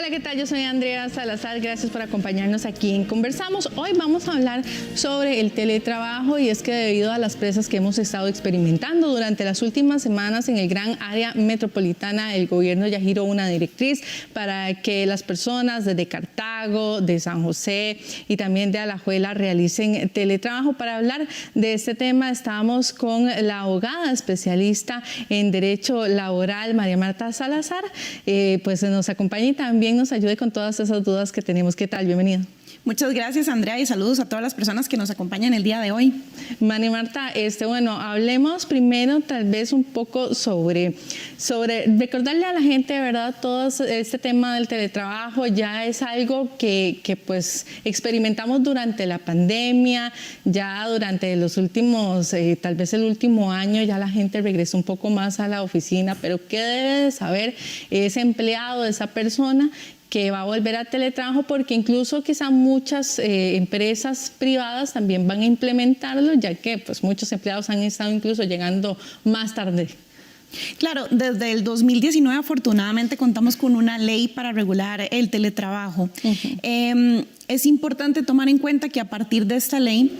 Hola, ¿qué tal? Yo soy Andrea Salazar, gracias por acompañarnos aquí en Conversamos. Hoy vamos a hablar sobre el teletrabajo y es que debido a las presas que hemos estado experimentando durante las últimas semanas en el gran área metropolitana, el gobierno ya giró una directriz para que las personas desde Cartago, de San José y también de Alajuela realicen teletrabajo. Para hablar de este tema estamos con la abogada especialista en Derecho Laboral, María Marta Salazar, pues nos acompaña y también nos ayude con todas esas dudas que tenemos. ¿Qué tal? Bienvenida. Muchas gracias, Andrea, y saludos a todas las personas que nos acompañan el día de hoy. María Marta, bueno, hablemos primero tal vez un poco sobre recordarle a la gente, ¿verdad? Todo este tema del teletrabajo ya es algo que pues experimentamos durante la pandemia, ya durante los últimos, tal vez el último año ya la gente regresó un poco más a la oficina, pero ¿qué debe de saber ese empleado, esa persona que va a volver a teletrabajo? Porque incluso quizá muchas empresas privadas también van a implementarlo, ya que pues muchos empleados han estado incluso llegando más tarde. Claro, desde el 2019 afortunadamente contamos con una ley para regular el teletrabajo. Es importante tomar en cuenta que a partir de esta ley,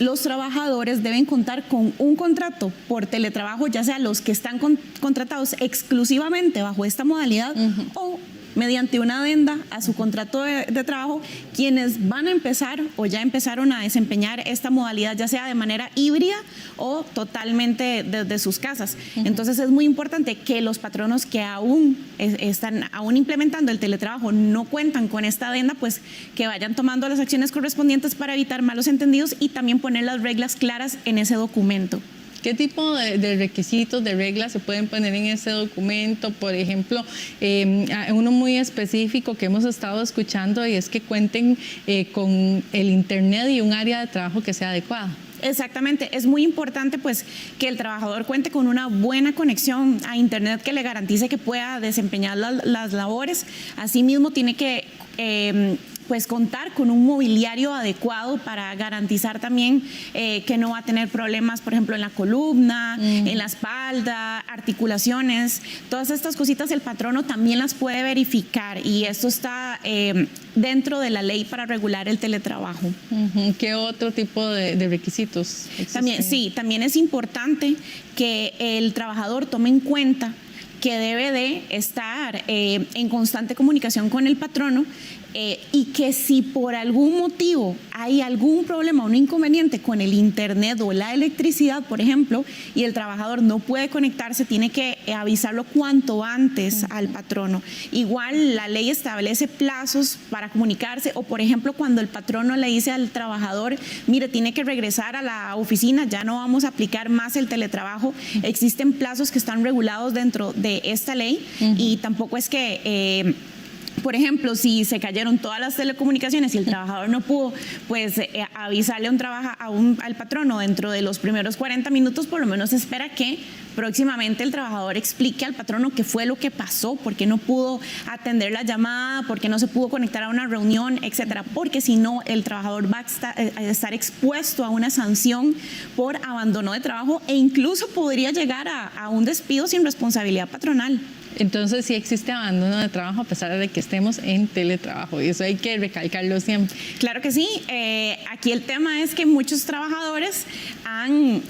los trabajadores deben contar con un contrato por teletrabajo, ya sea los que están contratados exclusivamente bajo esta modalidad o mediante una adenda a su contrato de trabajo, quienes van a empezar o ya empezaron a desempeñar esta modalidad, ya sea de manera híbrida o totalmente desde sus casas. Entonces es muy importante que los patronos que están implementando el teletrabajo no cuentan con esta adenda, pues que vayan tomando las acciones correspondientes para evitar malos entendidos y también poner las reglas claras en ese documento. ¿Qué tipo de requisitos, de reglas se pueden poner en ese documento? Por ejemplo, uno muy específico que hemos estado escuchando y es que cuenten con el internet y un área de trabajo que sea adecuada. Exactamente, es muy importante pues que el trabajador cuente con una buena conexión a internet que le garantice que pueda desempeñar las labores. Asimismo tiene que pues contar con un mobiliario adecuado para garantizar también que no va a tener problemas, por ejemplo, en la columna, en la espalda, articulaciones. Todas estas cositas el patrono también las puede verificar y esto está dentro de la ley para regular el teletrabajo. ¿Qué otro tipo de requisitos existen? También es importante que el trabajador tome en cuenta que debe de estar en constante comunicación con el patrono y que si por algún motivo hay algún problema o un inconveniente con el internet o la electricidad, por ejemplo, y el trabajador no puede conectarse, tiene que avisarlo cuanto antes al patrono. Igual la ley establece plazos para comunicarse o, por ejemplo, cuando el patrono le dice al trabajador, mire, tiene que regresar a la oficina, ya no vamos a aplicar más el teletrabajo. Existen plazos que están regulados dentro de esta ley y tampoco es que por ejemplo, si se cayeron todas las telecomunicaciones y el trabajador no pudo, pues avisarle al patrono dentro de los primeros 40 minutos, por lo menos se espera que próximamente el trabajador explique al patrono qué fue lo que pasó, por qué no pudo atender la llamada, por qué no se pudo conectar a una reunión, etcétera, porque si no el trabajador va a estar expuesto a una sanción por abandono de trabajo e incluso podría llegar a un despido sin responsabilidad patronal. Entonces sí existe abandono de trabajo a pesar de que estemos en teletrabajo y eso hay que recalcarlo siempre. Claro que sí, aquí el tema es que muchos trabajadores han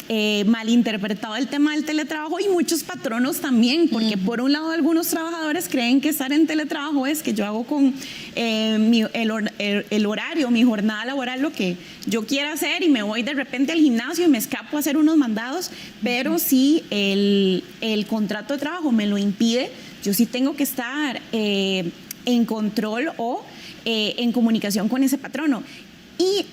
malinterpretado el tema del teletrabajo y muchos patronos también, porque por un lado algunos trabajadores creen que estar en teletrabajo es que yo hago con el horario, mi jornada laboral, lo que yo quiera hacer y me voy de repente al gimnasio y me escapo a hacer unos mandados, pero si el contrato de trabajo me lo impide, yo sí tengo que estar en control o en comunicación con ese patrono. Y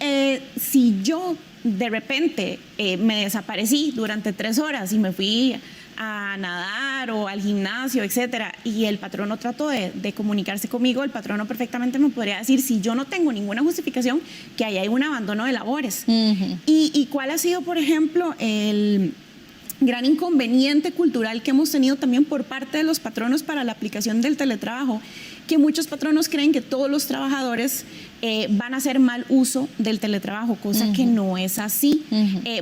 si yo de repente me desaparecí durante 3 horas y me fui a nadar o al gimnasio, etcétera, y el patrono trató de comunicarse conmigo, el patrono perfectamente me podría decir, si yo no tengo ninguna justificación, que ahí hay un abandono de labores. ¿Y cuál ha sido, por ejemplo, gran inconveniente cultural que hemos tenido también por parte de los patronos para la aplicación del teletrabajo, que muchos patronos creen que todos los trabajadores van a hacer mal uso del teletrabajo, cosa que no es así,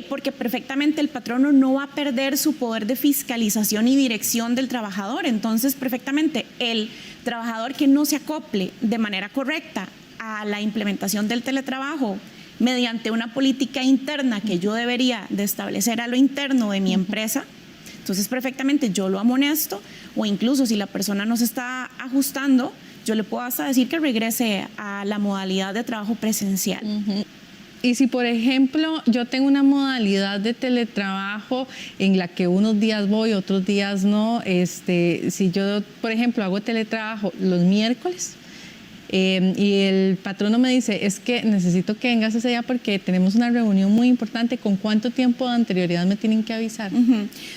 porque perfectamente el patrono no va a perder su poder de fiscalización y dirección del trabajador. Entonces, perfectamente el trabajador que no se acople de manera correcta a la implementación del teletrabajo mediante una política interna que yo debería de establecer a lo interno de mi empresa, entonces perfectamente yo lo amonesto, o incluso si la persona no se está ajustando, yo le puedo hasta decir que regrese a la modalidad de trabajo presencial. Y si, por ejemplo, yo tengo una modalidad de teletrabajo en la que unos días voy, otros días no, si yo, por ejemplo, hago teletrabajo los miércoles, y el patrono me dice, es que necesito que vengas ese día porque tenemos una reunión muy importante, ¿con cuánto tiempo de anterioridad me tienen que avisar?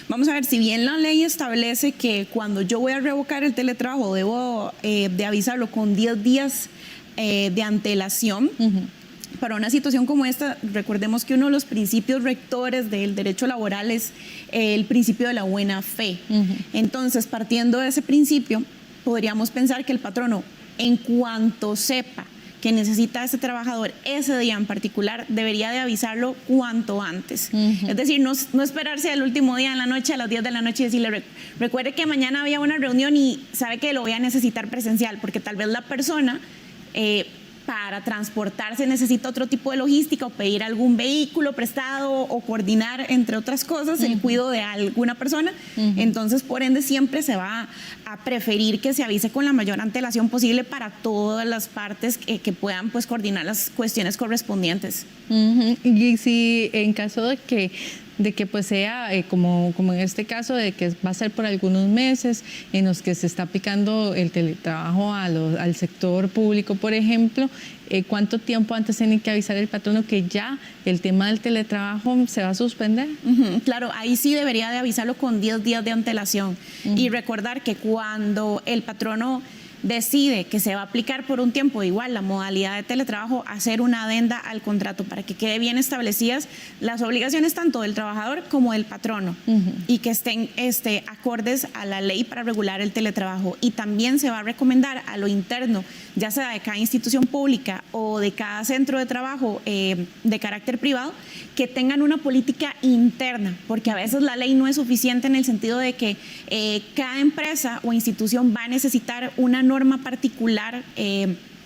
Vamos a ver, si bien la ley establece que cuando yo voy a revocar el teletrabajo debo de avisarlo con 10 días de antelación, para una situación como esta, recordemos que uno de los principios rectores del derecho laboral es el principio de la buena fe. Entonces, partiendo de ese principio, podríamos pensar que el patrono, en cuanto sepa que necesita a ese trabajador ese día en particular, debería de avisarlo cuanto antes. Es decir, no esperarse al último día en la noche, a las 10 de la noche, y decirle, recuerde que mañana había una reunión y sabe que lo voy a necesitar presencial, porque tal vez la persona para transportarse necesita otro tipo de logística o pedir algún vehículo prestado o coordinar, entre otras cosas, el cuidado de alguna persona. Entonces, por ende, siempre se va a preferir que se avise con la mayor antelación posible para todas las partes que puedan pues coordinar las cuestiones correspondientes. Y si en caso de que pues sea como en este caso, de que va a ser por algunos meses en los que se está aplicando el teletrabajo al sector público, por ejemplo, ¿cuánto tiempo antes tiene que avisar el patrono que ya el tema del teletrabajo se va a suspender? Claro, ahí sí debería de avisarlo con 10 días de antelación y recordar que cuando el patrono decide que se va a aplicar por un tiempo igual la modalidad de teletrabajo, hacer una adenda al contrato para que quede bien establecidas las obligaciones tanto del trabajador como del patrono y que estén acordes a la ley para regular el teletrabajo. Y también se va a recomendar a lo interno, ya sea de cada institución pública o de cada centro de trabajo de carácter privado, que tengan una política interna, porque a veces la ley no es suficiente en el sentido de que cada empresa o institución va a necesitar una norma particular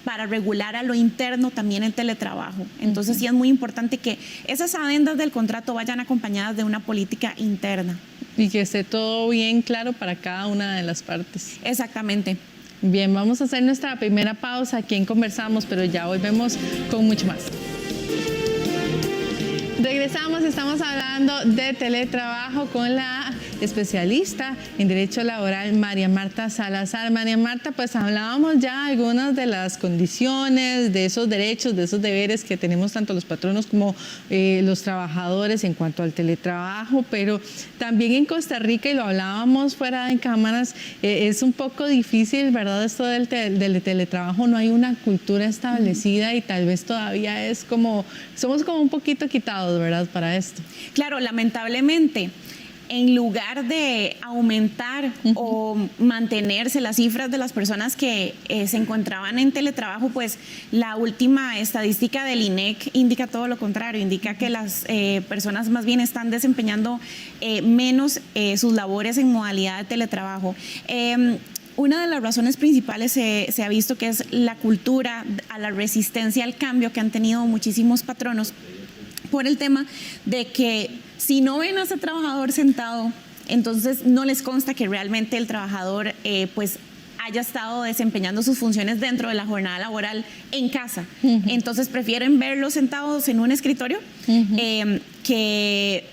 para regular a lo interno también el teletrabajo. Entonces sí es muy importante que esas adendas del contrato vayan acompañadas de una política interna. Y que esté todo bien claro para cada una de las partes. Exactamente. Bien, vamos a hacer nuestra primera pausa aquí en Conversamos, pero ya volvemos con mucho más. Regresamos, estamos hablando de teletrabajo con la especialista en Derecho Laboral, María Marta Salazar. María Marta, pues hablábamos ya algunas de las condiciones, de esos derechos, de esos deberes que tenemos tanto los patronos como los trabajadores en cuanto al teletrabajo, pero también en Costa Rica, y lo hablábamos fuera de cámaras, es un poco difícil, ¿verdad? Esto del teletrabajo, no hay una cultura establecida y tal vez todavía es como, somos como un poquito quitados, ¿verdad? Para esto. Claro, lamentablemente, en lugar de aumentar o mantenerse las cifras de las personas que se encontraban en teletrabajo, pues la última estadística del INEC indica todo lo contrario, indica que las personas más bien están desempeñando menos sus labores en modalidad de teletrabajo. Una de las razones principales se ha visto que es la cultura, a la resistencia al cambio que han tenido muchísimos patronos, por el tema de que si no ven a ese trabajador sentado, entonces no les consta que realmente el trabajador pues haya estado desempeñando sus funciones dentro de la jornada laboral en casa. Entonces prefieren verlos sentados en un escritorio que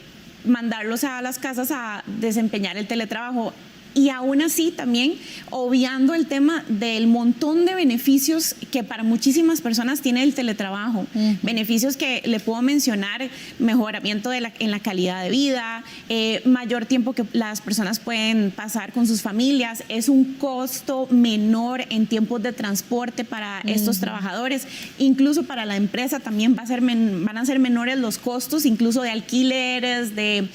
mandarlos a las casas a desempeñar el teletrabajo. y aún así también obviando el tema del montón de beneficios que para muchísimas personas tiene el teletrabajo. Beneficios que le puedo mencionar: mejoramiento en la calidad de vida, mayor tiempo que las personas pueden pasar con sus familias, es un costo menor en tiempos de transporte para estos trabajadores, incluso para la empresa también van a ser menores los costos, incluso de alquileres, de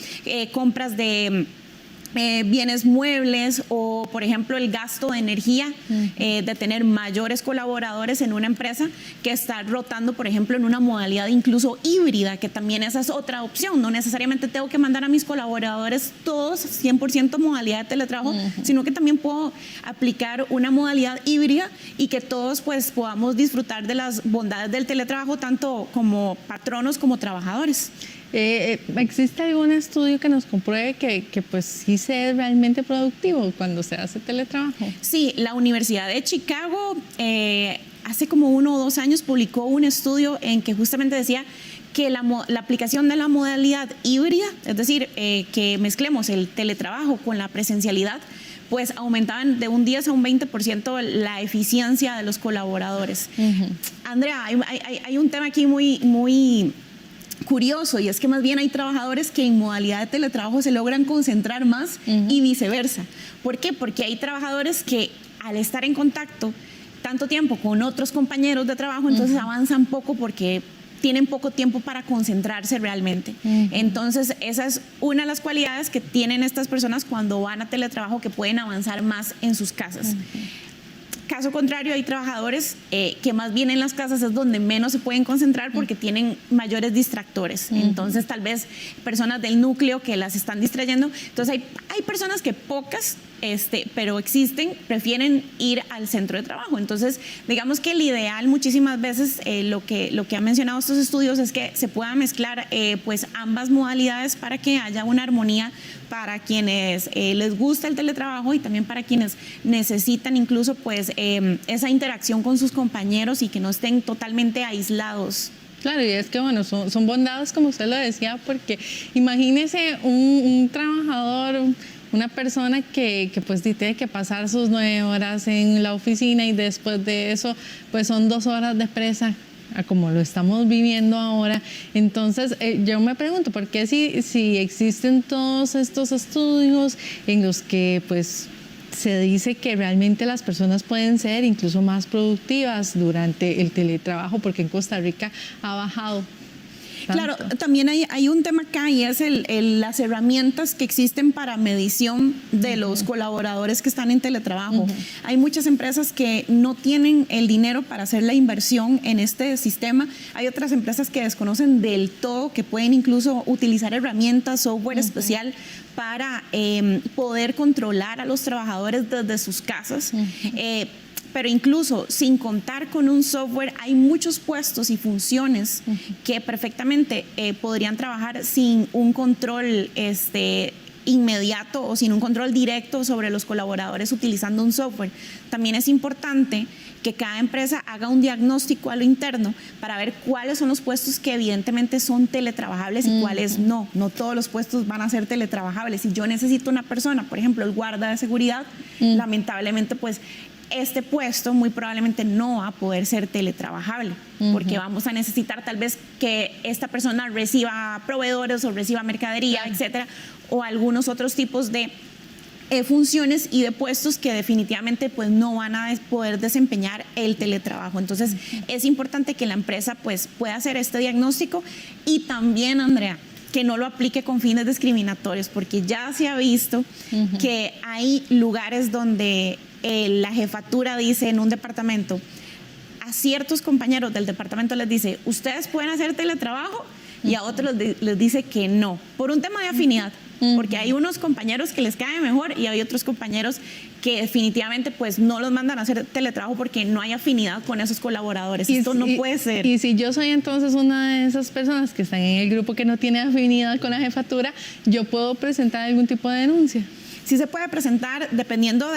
compras de bienes muebles, o por ejemplo el gasto de energía, de tener mayores colaboradores en una empresa que está rotando, por ejemplo, en una modalidad incluso híbrida, que también esa es otra opción. No necesariamente tengo que mandar a mis colaboradores todos 100% modalidad de teletrabajo, sino que también puedo aplicar una modalidad híbrida y que todos pues podamos disfrutar de las bondades del teletrabajo, tanto como patronos como trabajadores. ¿Existe algún estudio que nos compruebe que pues sí se es realmente productivo cuando se hace teletrabajo? Sí, la Universidad de Chicago hace como 1 o 2 años publicó un estudio en que justamente decía que la aplicación de la modalidad híbrida, es decir, que mezclemos el teletrabajo con la presencialidad, pues aumentaban de un 10 a un 20% la eficiencia de los colaboradores. Andrea, hay un tema aquí muy curioso, y es que más bien hay trabajadores que en modalidad de teletrabajo se logran concentrar más y viceversa. ¿Por qué? Porque hay trabajadores que al estar en contacto tanto tiempo con otros compañeros de trabajo, entonces avanzan poco porque tienen poco tiempo para concentrarse realmente. Entonces esa es una de las cualidades que tienen estas personas cuando van a teletrabajo, que pueden avanzar más en sus casas. Caso contrario, hay trabajadores que más bien en las casas es donde menos se pueden concentrar porque tienen mayores distractores. Entonces, tal vez personas del núcleo que las están distrayendo. Entonces, hay personas que pocas, pero existen, prefieren ir al centro de trabajo. Entonces, digamos que el ideal muchísimas veces, lo que han mencionado estos estudios, es que se pueda mezclar pues ambas modalidades para que haya una armonía para quienes les gusta el teletrabajo y también para quienes necesitan incluso pues esa interacción con sus compañeros y que no estén totalmente aislados. Claro, y es que bueno, son bondades, como usted lo decía, porque imagínese un trabajador, una persona que pues tiene que pasar sus 9 horas en la oficina y después de eso pues son 2 horas de presa, como lo estamos viviendo ahora. Entonces yo me pregunto, ¿por qué si existen todos estos estudios en los que pues se dice que realmente las personas pueden ser incluso más productivas durante el teletrabajo, porque en Costa Rica ha bajado? Claro, también hay un tema acá, y es las herramientas que existen para medición de los colaboradores que están en teletrabajo. Hay muchas empresas que no tienen el dinero para hacer la inversión en este sistema. Hay otras empresas que desconocen del todo, que pueden incluso utilizar herramientas, software especial para poder controlar a los trabajadores desde sus casas. Pero incluso sin contar con un software, hay muchos puestos y funciones que perfectamente podrían trabajar sin un control inmediato o sin un control directo sobre los colaboradores utilizando un software. También es importante que cada empresa haga un diagnóstico a lo interno para ver cuáles son los puestos que evidentemente son teletrabajables y cuáles no. No todos los puestos van a ser teletrabajables. Si yo necesito una persona, por ejemplo, el guarda de seguridad, lamentablemente pues este puesto muy probablemente no va a poder ser teletrabajable, porque vamos a necesitar tal vez que esta persona reciba proveedores o reciba mercadería, etcétera, o algunos otros tipos de funciones y de puestos que definitivamente pues no van a poder desempeñar el teletrabajo. Entonces es importante que la empresa pues pueda hacer este diagnóstico, y también, Andrea, que no lo aplique con fines discriminatorios, porque ya se ha visto que hay lugares donde la jefatura dice en un departamento a ciertos compañeros del departamento, les dice, ustedes pueden hacer teletrabajo, y a otros les dice que no, por un tema de afinidad, porque hay unos compañeros que les cae mejor y hay otros compañeros que definitivamente pues no los mandan a hacer teletrabajo porque no hay afinidad con esos colaboradores. Esto no puede ser. Y si yo soy entonces una de esas personas que están en el grupo que no tiene afinidad con la jefatura, ¿yo puedo presentar algún tipo de denuncia? Sí se puede presentar, dependiendo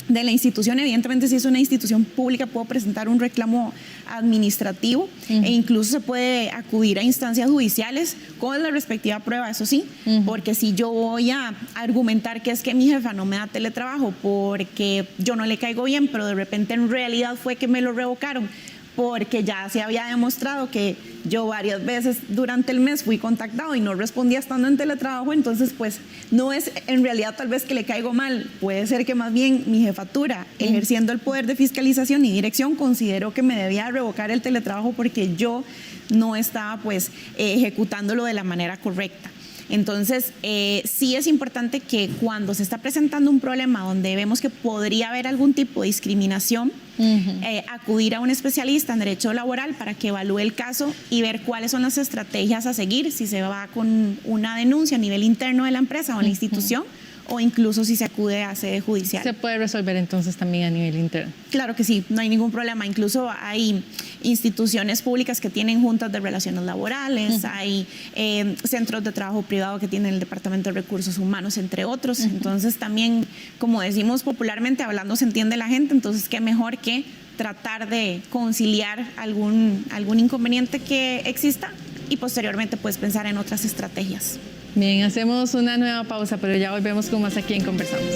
de la institución. Evidentemente, si es una institución pública, puedo presentar un reclamo administrativo e incluso se puede acudir a instancias judiciales con la respectiva prueba, eso sí, porque si yo voy a argumentar que es que mi jefa no me da teletrabajo porque yo no le caigo bien, pero de repente en realidad fue que me lo revocaron, porque ya se había demostrado que yo varias veces durante el mes fui contactado y no respondía estando en teletrabajo, entonces pues no es en realidad tal vez que le caigo mal, puede ser que más bien mi jefatura, ejerciendo el poder de fiscalización y dirección, consideró que me debía revocar el teletrabajo porque yo no estaba pues ejecutándolo de la manera correcta. Entonces, sí es importante que cuando se está presentando un problema donde vemos que podría haber algún tipo de discriminación, acudir a un especialista en derecho laboral para que evalúe el caso y ver cuáles son las estrategias a seguir, si se va con una denuncia a nivel interno de la empresa o en la institución, o incluso si se acude a sede judicial. ¿Se puede resolver entonces también a nivel interno? Claro que sí, no hay ningún problema. Incluso hay instituciones públicas que tienen juntas de relaciones laborales, hay centros de trabajo privado que tienen el Departamento de Recursos Humanos, entre otros. Entonces también, como decimos popularmente, hablando se entiende la gente, entonces qué mejor que tratar de conciliar algún inconveniente que exista y posteriormente pues pensar en otras estrategias. Bien, hacemos una nueva pausa, pero ya volvemos con más aquí en Conversamos.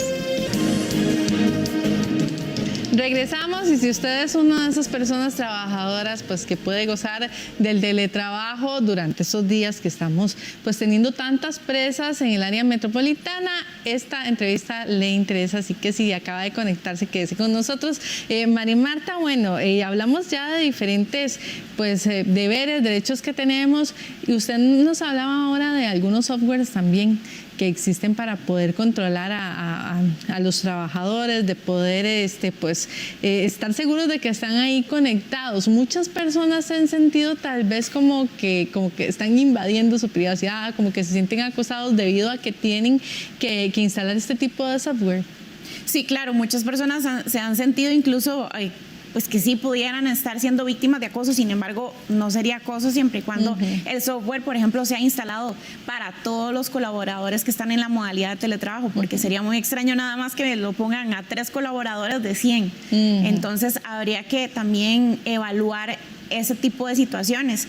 Regresamos y si usted es una de esas personas trabajadoras pues que puede gozar del teletrabajo durante esos días que estamos pues teniendo tantas presas en el área metropolitana, esta entrevista le interesa, así que si acaba de conectarse, quédese con nosotros. María Marta, bueno, hablamos ya de diferentes pues deberes, derechos que tenemos y usted nos hablaba ahora de algunos softwares también que existen para poder controlar a los trabajadores, de poder estar seguros de que están ahí conectados. Muchas personas se han sentido tal vez como que están invadiendo su privacidad, como que se sienten acosados debido a que tienen que instalar este tipo de software. Sí, claro, muchas personas se han sentido incluso pues que sí pudieran estar siendo víctimas de acoso, sin embargo no sería acoso siempre y cuando el software, por ejemplo, sea instalado para todos los colaboradores que están en la modalidad de teletrabajo, porque sería muy extraño nada más que lo pongan a 3 colaboradores de 100. Entonces habría que también evaluar ese tipo de situaciones.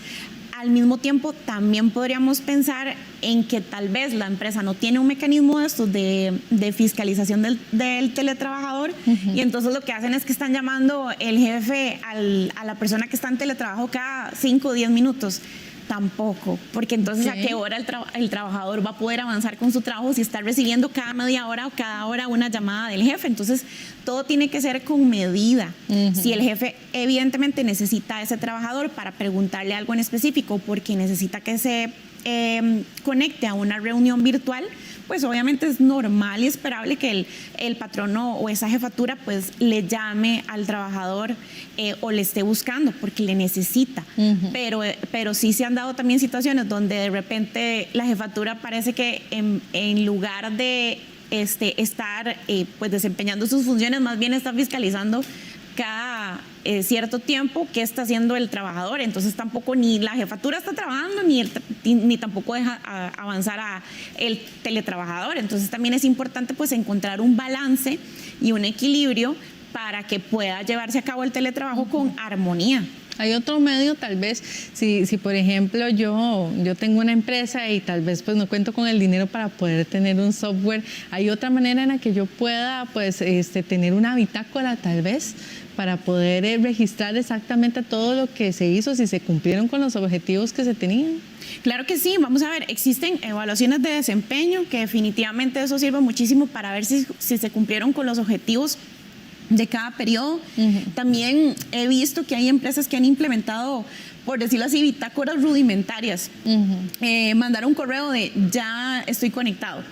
Al mismo tiempo, también podríamos pensar en que tal vez la empresa no tiene un mecanismo de estos de fiscalización del teletrabajador y entonces lo que hacen es que están llamando el jefe a la persona que está en teletrabajo cada 5 o 10 minutos. Tampoco, porque entonces ¿a qué hora el trabajador va a poder avanzar con su trabajo si está recibiendo cada media hora o cada hora una llamada del jefe? Entonces todo tiene que ser con medida. Si el jefe evidentemente necesita a ese trabajador para preguntarle algo en específico porque necesita que se conecte a una reunión virtual, pues obviamente es normal y esperable que el patrono o esa jefatura pues le llame al trabajador o le esté buscando porque le necesita. Pero sí se han dado también situaciones donde de repente la jefatura parece que en lugar de estar pues desempeñando sus funciones, más bien está fiscalizando cada cierto tiempo qué está haciendo el trabajador. Entonces tampoco ni la jefatura está trabajando ni tampoco deja avanzar a el teletrabajador. Entonces también es importante pues encontrar un balance y un equilibrio para que pueda llevarse a cabo el teletrabajo con armonía. Hay otro medio, tal vez, si por ejemplo yo tengo una empresa y tal vez pues no cuento con el dinero para poder tener un software, ¿hay otra manera en la que yo pueda pues tener una bitácora tal vez para poder registrar exactamente todo lo que se hizo, si se cumplieron con los objetivos que se tenían? Claro que sí, vamos a ver, existen evaluaciones de desempeño que definitivamente eso sirve muchísimo para ver si se cumplieron con los objetivos de cada periodo. También he visto que hay empresas que han implementado, por decirlo así, bitácoras rudimentarias. Mandar un correo de ya estoy conectado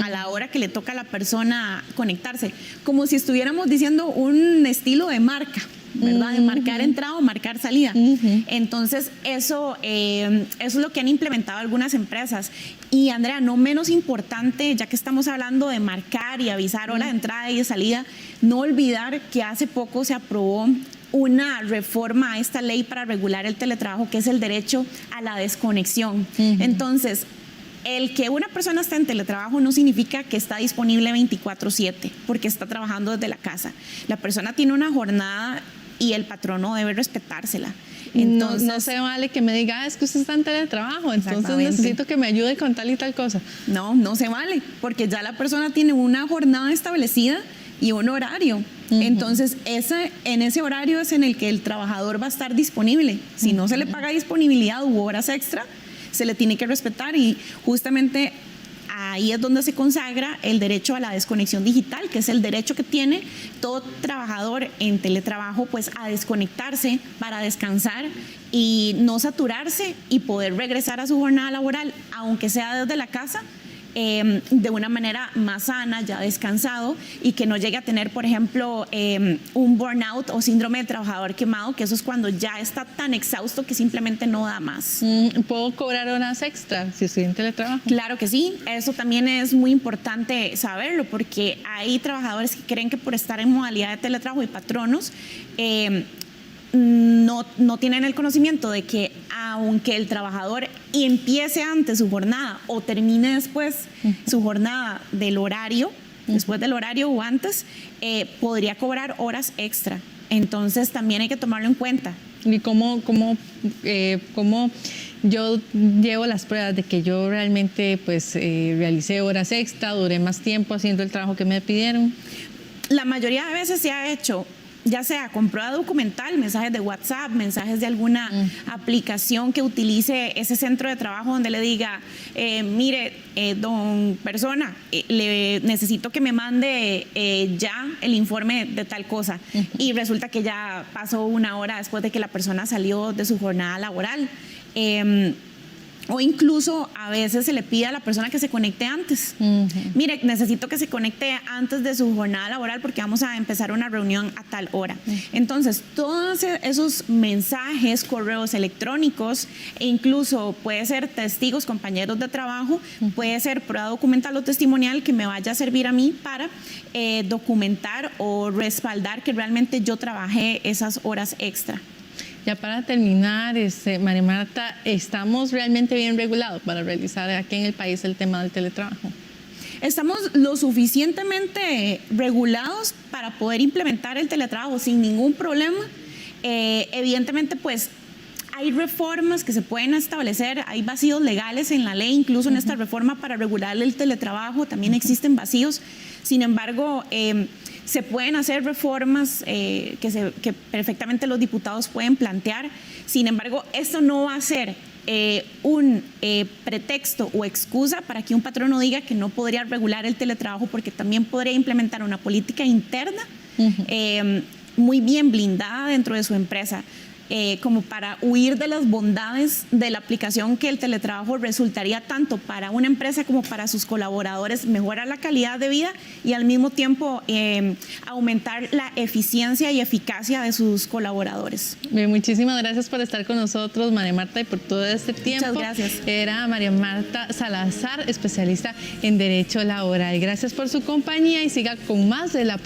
a la hora que le toca a la persona conectarse, como si estuviéramos diciendo un estilo de marca, ¿verdad? De marcar entrada o marcar salida. Entonces eso es lo que han implementado algunas empresas. Y Andrea, no menos importante, ya que estamos hablando de marcar y avisar hora de entrada y de salida, no olvidar que hace poco se aprobó una reforma a esta ley para regular el teletrabajo, que es el derecho a la desconexión. Entonces, el que una persona esté en teletrabajo no significa que está disponible 24/7 porque está trabajando desde la casa. La persona tiene una jornada y el patrono debe respetársela. Entonces, no se vale que me diga, es que usted está en teletrabajo, entonces necesito que me ayude con tal y tal cosa. No se vale, porque ya la persona tiene una jornada establecida y un horario. Entonces, en ese horario es en el que el trabajador va a estar disponible. Si no se le paga disponibilidad u horas extra, se le tiene que respetar, y justamente ahí es donde se consagra el derecho a la desconexión digital, que es el derecho que tiene todo trabajador en teletrabajo, pues a desconectarse para descansar y no saturarse y poder regresar a su jornada laboral, aunque sea desde la casa, de una manera más sana, ya descansado, y que no llegue a tener, por ejemplo, un burnout o síndrome de trabajador quemado, que eso es cuando ya está tan exhausto que simplemente no da más. ¿Puedo cobrar horas extra si estoy en teletrabajo? Claro que sí, eso también es muy importante saberlo, porque hay trabajadores que creen que por estar en modalidad de teletrabajo y patronos, no tienen el conocimiento de que aunque el trabajador empiece antes su jornada o termine después su jornada del horario, después del horario o antes, podría cobrar horas extra. Entonces también hay que tomarlo en cuenta. ¿Y cómo yo llevo las pruebas de que yo realmente pues realicé horas extra, duré más tiempo haciendo el trabajo que me pidieron? La mayoría de veces se ha hecho, ya sea con prueba documental, mensajes de WhatsApp, mensajes de alguna aplicación que utilice ese centro de trabajo donde le diga, mire, don persona, le necesito que me mande ya el informe de tal cosa. Y resulta que ya pasó una hora después de que la persona salió de su jornada laboral. O incluso a veces se le pide a la persona que se conecte antes. Mire, necesito que se conecte antes de su jornada laboral porque vamos a empezar una reunión a tal hora. Entonces, todos esos mensajes, correos electrónicos, e incluso puede ser testigos, compañeros de trabajo, puede ser prueba documental o testimonial que me vaya a servir a mí para documentar o respaldar que realmente yo trabajé esas horas extra. Ya para terminar, María Marta, ¿estamos realmente bien regulados para realizar aquí en el país el tema del teletrabajo? Estamos lo suficientemente regulados para poder implementar el teletrabajo sin ningún problema. Evidentemente, pues hay reformas que se pueden establecer, hay vacíos legales en la ley, incluso en esta reforma para regular el teletrabajo también existen vacíos. Sin embargo, se pueden hacer reformas que perfectamente los diputados pueden plantear. Sin embargo, esto no va a ser un pretexto o excusa para que un patrono diga que no podría regular el teletrabajo, porque también podría implementar una política interna muy bien blindada dentro de su empresa, como para huir de las bondades de la aplicación que el teletrabajo resultaría tanto para una empresa como para sus colaboradores, mejorar la calidad de vida y al mismo tiempo aumentar la eficiencia y eficacia de sus colaboradores. Bien, muchísimas gracias por estar con nosotros, María Marta, y por todo este tiempo. Muchas gracias. Era María Marta Salazar, especialista en Derecho Laboral. Gracias por su compañía y siga con más de la